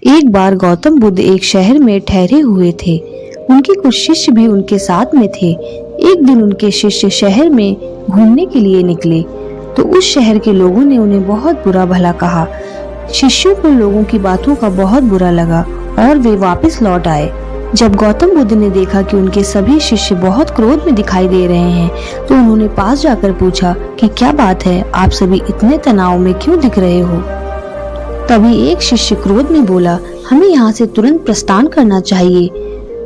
एक बार गौतम बुद्ध एक शहर में ठहरे हुए थे। उनके कुछ शिष्य भी उनके साथ में थे। एक दिन उनके शिष्य शहर में घूमने के लिए निकले तो उस शहर के लोगों ने उन्हें बहुत बुरा भला कहा। शिष्यों को लोगों की बातों का बहुत बुरा लगा और वे वापस लौट आए। जब गौतम बुद्ध ने देखा कि उनके सभी शिष्य बहुत क्रोध में दिखाई दे रहे हैं तो उन्होंने पास जाकर पूछा कि क्या बात है, आप सभी इतने तनाव में क्यों दिख रहे हो। तभी एक शिष्य क्रोध में बोला, हमें यहाँ से तुरंत प्रस्थान करना चाहिए,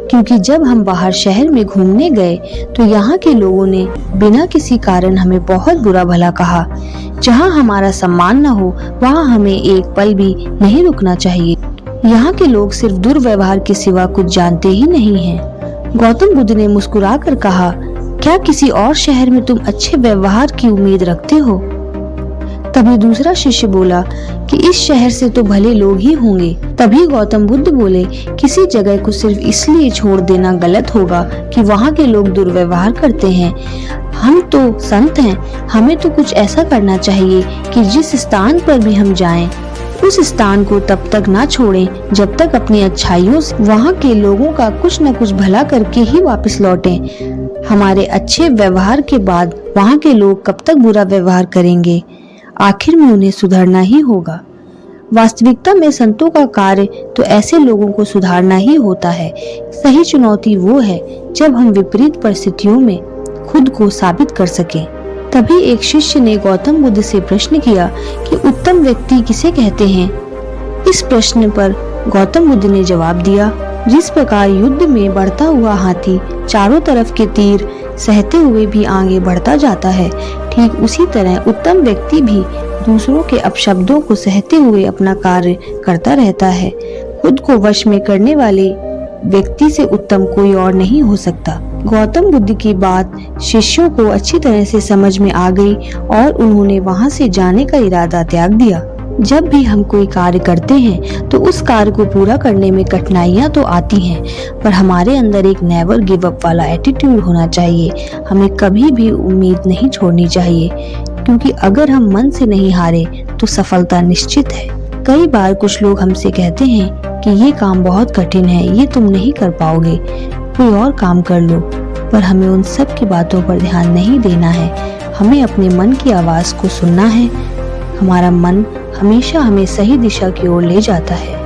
क्योंकि जब हम बाहर शहर में घूमने गए तो यहाँ के लोगों ने बिना किसी कारण हमें बहुत बुरा भला कहा। जहाँ हमारा सम्मान न हो वहाँ हमें एक पल भी नहीं रुकना चाहिए। यहाँ के लोग सिर्फ दुर्व्यवहार के सिवा कुछ जानते ही नहीं हैं। गौतम बुद्ध ने मुस्कुराकर कहा, क्या किसी और शहर में तुम अच्छे व्यवहार की उम्मीद रखते हो। तभी दूसरा शिष्य बोला कि इस शहर से तो भले लोग ही होंगे। तभी गौतम बुद्ध बोले, किसी जगह को सिर्फ इसलिए छोड़ देना गलत होगा कि वहाँ के लोग दुर्व्यवहार करते हैं। हम तो संत हैं, हमें तो कुछ ऐसा करना चाहिए कि जिस स्थान पर भी हम जाएं, उस स्थान को तब तक ना छोड़ें जब तक अपनी अच्छाइयों से वहाँ के लोगों का कुछ न कुछ भला करके ही वापस लौटें। हमारे अच्छे व्यवहार के बाद वहाँ के लोग कब तक बुरा व्यवहार करेंगे, आखिर में उन्हें सुधरना ही होगा। वास्तविकता में संतों का कार्य तो ऐसे लोगों को सुधारना ही होता है। सही चुनौती वो है जब हम विपरीत परिस्थितियों में खुद को साबित कर सकें। तभी एक शिष्य ने गौतम बुद्ध से प्रश्न किया कि उत्तम व्यक्ति किसे कहते हैं। इस प्रश्न पर गौतम बुद्ध ने जवाब दिया, जिस प्रकार युद्ध में बढ़ता हुआ हाथी चारों तरफ के तीर सहते हुए भी आगे बढ़ता जाता है, ठीक उसी तरह उत्तम व्यक्ति भी दूसरों के अपशब्दों को सहते हुए अपना कार्य करता रहता है। खुद को वश में करने वाले व्यक्ति से उत्तम कोई और नहीं हो सकता। गौतम बुद्ध की बात शिष्यों को अच्छी तरह से समझ में आ गई और उन्होंने वहां से जाने का इरादा त्याग दिया। जब भी हम कोई कार्य करते हैं तो उस कार्य को पूरा करने में कठिनाइयां तो आती हैं, पर हमारे अंदर एक नेवर गिव अप वाला एटीट्यूड होना चाहिए। हमें कभी भी उम्मीद नहीं छोड़नी चाहिए, क्योंकि अगर हम मन से नहीं हारे तो सफलता निश्चित है। कई बार कुछ लोग हमसे कहते हैं कि ये काम बहुत कठिन है, ये तुम नहीं कर पाओगे, कोई और काम कर लो, पर हमें उन सब की बातों पर ध्यान नहीं देना है। हमें अपने मन की आवाज को सुनना है। हमारा मन हमेशा हमें सही दिशा की ओर ले जाता है।